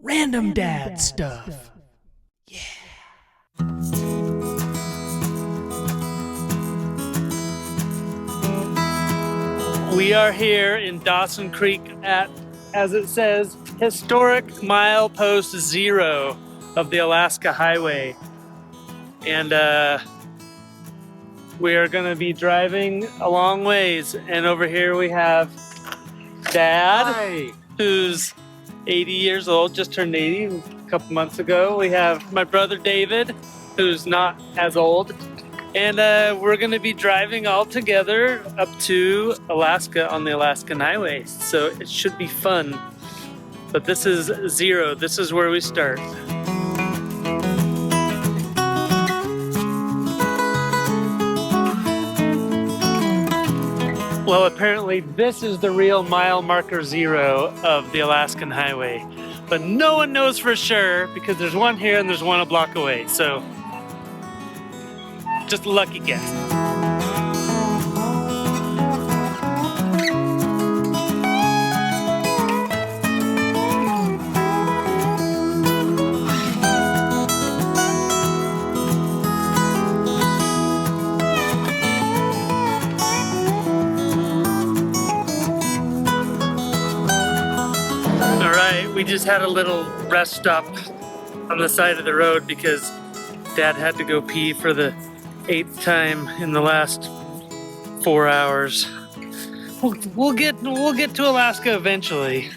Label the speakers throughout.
Speaker 1: Random dad stuff. Yeah. We are here in Dawson Creek at, as it says, historic milepost 0 of the Alaska Highway. And we are going to be driving a long ways. And over here we have Dad,
Speaker 2: Hi.
Speaker 1: who's 80 years old, just turned 80 a couple months ago. We have my brother David, who's not as old. And we're going to be driving all together up to Alaska on the Alaskan Highway. So it should be fun. But this is 0. This is where we start. Well, apparently this is the real mile marker 0 of the Alaskan Highway. But no one knows for sure because there's one here and there's one a block away. So just a lucky guess. We just had a little rest stop on the side of the road because Dad had to go pee for the 8th time in the last 4 hours. We'll get to Alaska eventually.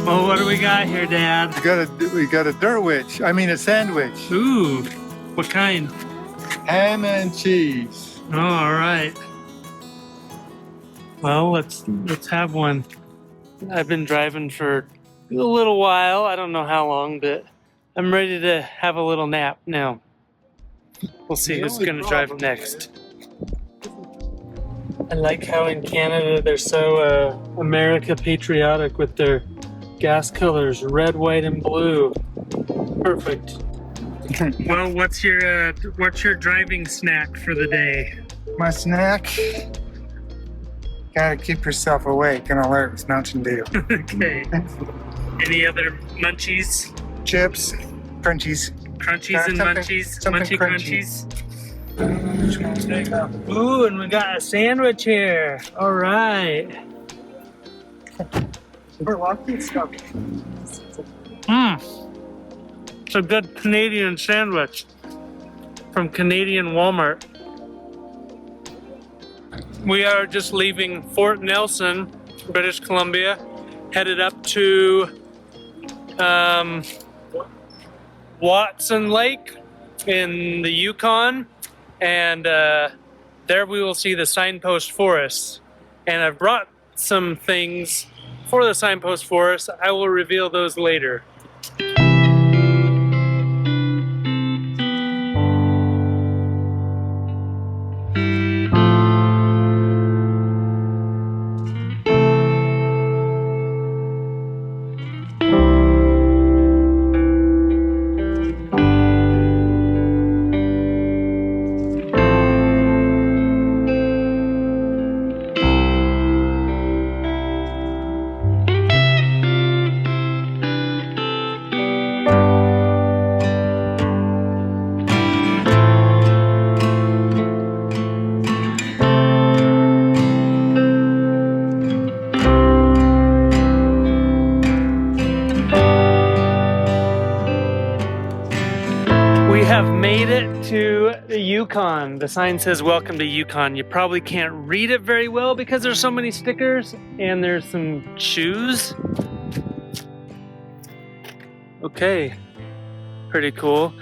Speaker 1: Oh, what do we got here, Dad?
Speaker 2: We got a dirt witch. I mean a sandwich.
Speaker 1: Ooh, what kind?
Speaker 2: Ham and cheese.
Speaker 1: Oh, all right. Well, let's have one. I've been driving for a little while. I don't know how long, but I'm ready to have a little nap now. We'll see who's going to drive next. I like how in Canada they're so America patriotic with their gas colors, red, white, and blue. Perfect. Well, what's your driving snack for the day?
Speaker 2: My snack? Gotta keep yourself awake and alert with Mountain Dew.
Speaker 1: Okay. Any other munchies?
Speaker 2: Chips, crunchies.
Speaker 1: Crunchies and munchies?
Speaker 2: Something
Speaker 1: Munchy
Speaker 2: crunchy.
Speaker 1: crunchies? Ooh, and we got a sandwich here. All right. It's a good Canadian sandwich from Canadian Walmart. We are just leaving Fort Nelson, British Columbia, headed up to Watson Lake in the Yukon, and there we will see the signpost forest. And I've brought some things for the signpost forest. I will reveal those later. We have made it to the Yukon. The sign says welcome to Yukon. You probably can't read it very well because there's so many stickers and there's some shoes. Okay, pretty cool.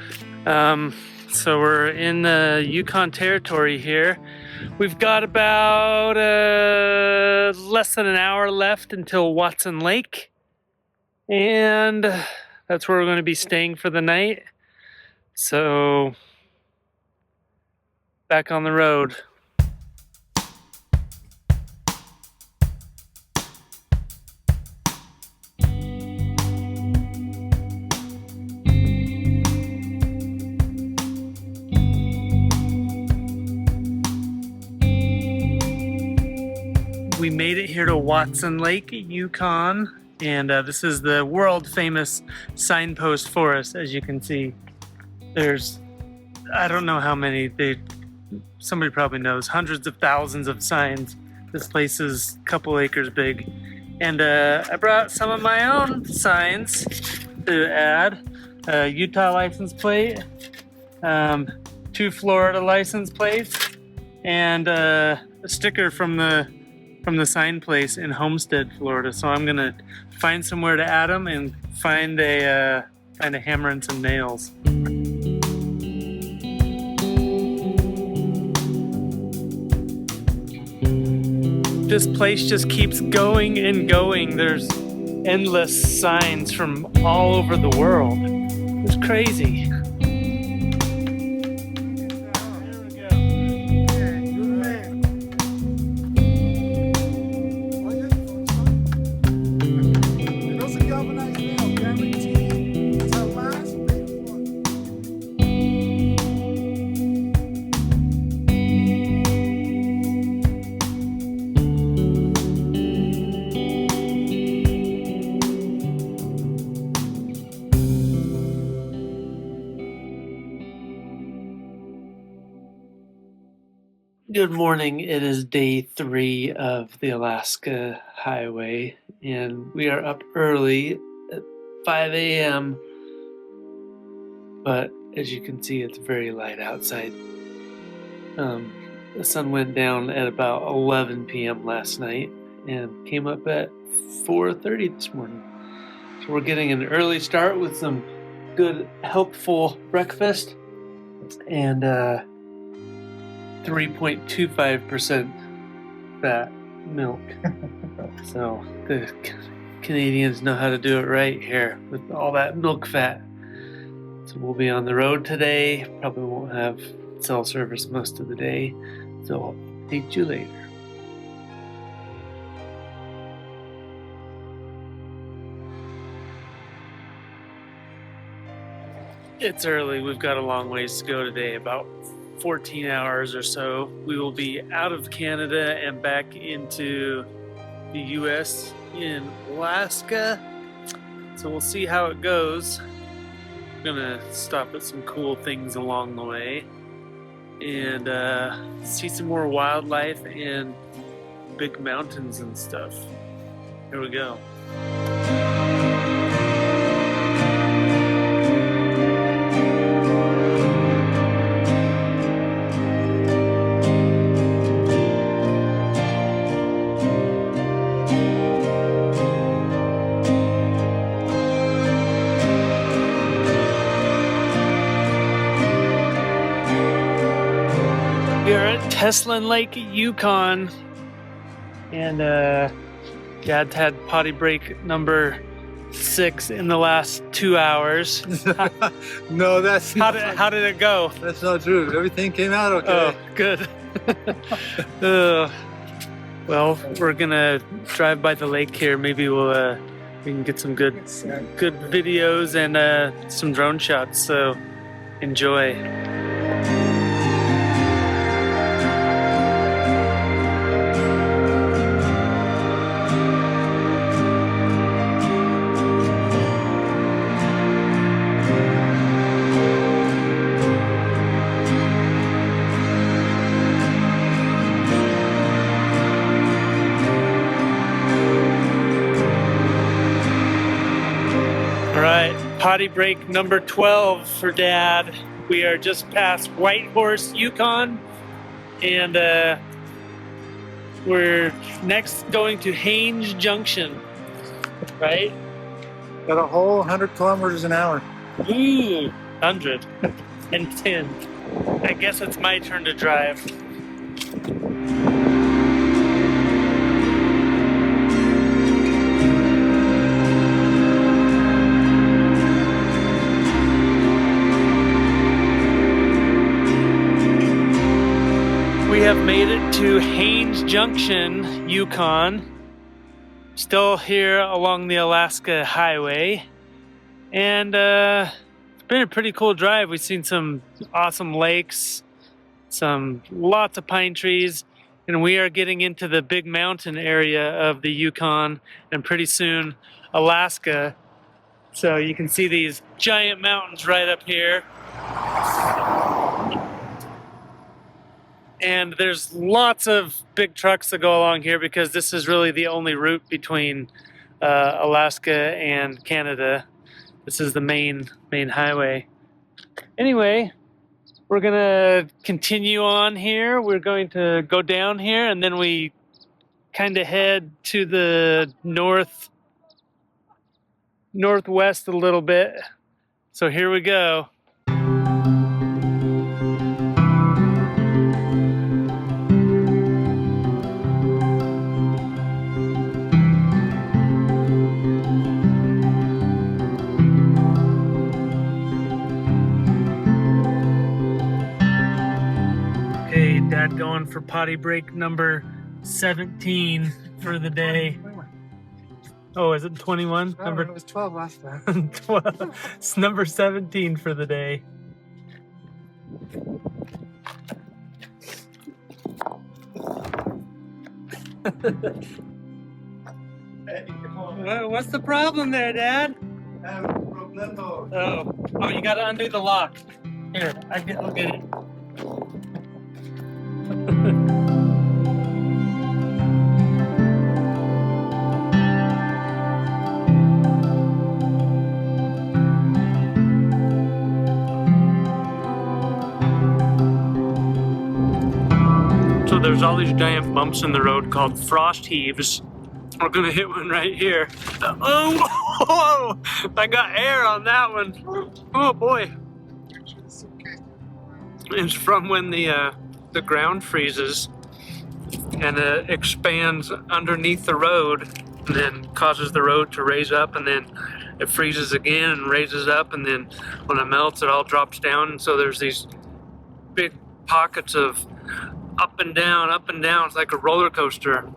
Speaker 1: So we're in the Yukon territory here. We've got about less than an hour left until Watson Lake. And that's where we're going to be staying for the night. So, back on the road. We made it here to Watson Lake, Yukon, and this is the world famous signpost forest. As you can see, there's, I don't know how many, somebody probably knows, hundreds of thousands of signs. This place is a couple acres big. And I brought some of my own signs to add. A Utah license plate, 2 Florida license plates, and a sticker from the sign place in Homestead, Florida. So I'm gonna find somewhere to add them and find a hammer and some nails. This place just keeps going and going. There's endless signs from all over the world. It's crazy. Good morning. It is day 3 of the Alaska Highway, and we are up early at 5 a.m. But as you can see, it's very light outside. The sun went down at about 11 p.m. last night and came up at 4:30 this morning. So we're getting an early start with some good, helpful breakfast and 3.25% fat milk. So the Canadians know how to do it right here with all that milk fat. So we'll be on the road today. Probably won't have cell service most of the day. So I'll update you later. It's early. We've got a long ways to go today, about 14 hours or so. We will be out of Canada and back into the US in Alaska. So we'll see how it goes. I'm gonna stop at some cool things along the way and see some more wildlife and big mountains and stuff. Here we go. Teslin Lake, Yukon, and Dad's had potty break number 6 in the last 2 hours.
Speaker 2: No, that's
Speaker 1: How did it go?
Speaker 2: That's not true. Everything came out okay.
Speaker 1: Oh, good. Well, we're gonna drive by the lake here. Maybe we can get some good videos and some drone shots. So enjoy. Potty break number 12 for Dad. We are just past Whitehorse, Yukon, and we're next going to Haines Junction, right?
Speaker 2: Got a whole 100 kilometers an hour.
Speaker 1: Ooh, 110. I guess it's my turn to drive. We have made it to Haines Junction, Yukon. Still here along the Alaska Highway. And it's been a pretty cool drive. We've seen some awesome lakes, lots of pine trees, and and we are getting into the big mountain area of the Yukon and pretty soon Alaska. So you can see these giant mountains right up here. And there's lots of big trucks that go along here because this is really the only route between Alaska and Canada. This is the main highway. Anyway, we're gonna continue on here. We're going to go down here and then we kind of head to the northwest a little bit. So here we go. Okay, Dad going for potty break number 17 for the day. Oh, is it 21?
Speaker 2: Oh, it was 12 last time.
Speaker 1: 12. It's number 17 for the day. What's the problem there, Dad? Oh, you gotta undo the lock. Here, I'll get it. So there's all these giant bumps in the road called frost heaves. We're gonna hit one right here. Oh, I got air on that one. Oh boy. It's from when the ground freezes and expands underneath the road and then causes the road to raise up, and then it freezes again and raises up, and then when it melts it all drops down, and so there's these big pockets of up and down, up and down. It's like a roller coaster.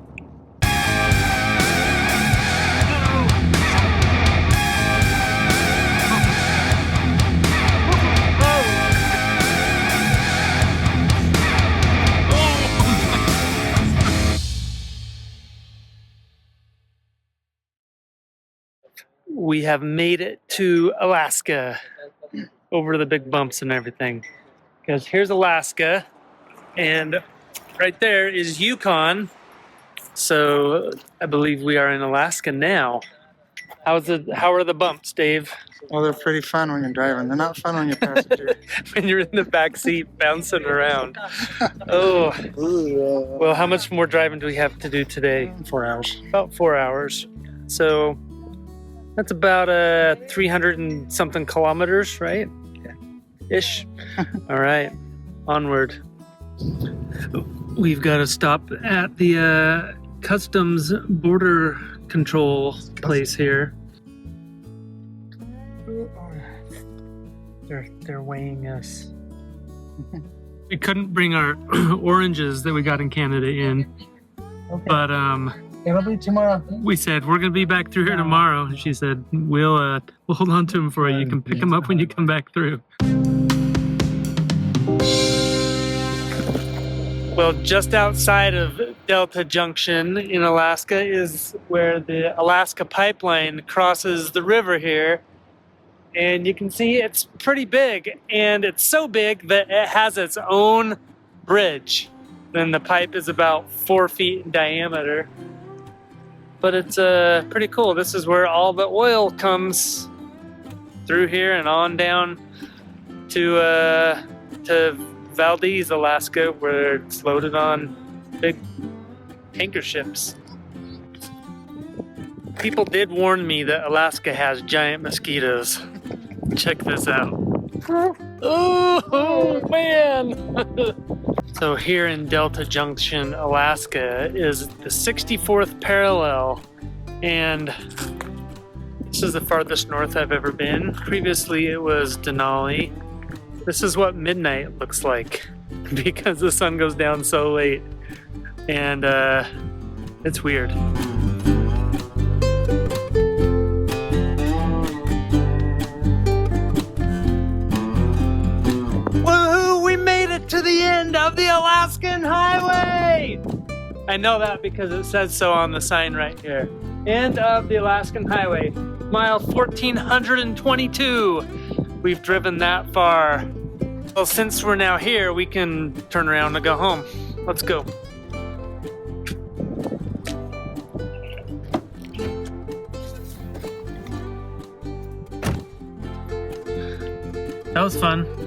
Speaker 1: We have made it to Alaska over the big bumps and everything. Because here's Alaska, and right there is Yukon. So I believe we are in Alaska now. How are the bumps, Dave?
Speaker 2: Well, they're pretty fun when you're driving. They're not fun when you're passenger.
Speaker 1: When you're in the back seat bouncing around. Oh. Well, how much more driving do we have to do today?
Speaker 2: 4 hours.
Speaker 1: About 4 hours. So that's about 300 and something kilometers, right? Ish. All right, onward. We've got to stop at the customs border control place here. They're weighing us. We couldn't bring our oranges that we got in Canada in, okay. But
Speaker 2: it'll be tomorrow.
Speaker 1: We said we're gonna be back through here tomorrow, and she said we'll hold on to them for you. You can pick them up when you come back through. Well, just outside of Delta Junction in Alaska is where the Alaska pipeline crosses the river here. And you can see it's pretty big, and it's so big that it has its own bridge. Then the pipe is about 4 feet in diameter. But it's pretty cool. This is where all the oil comes through here and on down to Valdez, Alaska, where it's loaded on big tanker ships. People did warn me that Alaska has giant mosquitoes. Check this out. Oh man! So here in Delta Junction, Alaska is the 64th parallel, and this is the farthest north I've ever been. Previously it was Denali. This is what midnight looks like because the sun goes down so late, and it's weird. Woohoo! We made it to the end of the Alaskan Highway! I know that because it says so on the sign right here. End of the Alaskan Highway, mile 1422. We've driven that far. Well, since we're now here, we can turn around and go home. Let's go. That was fun.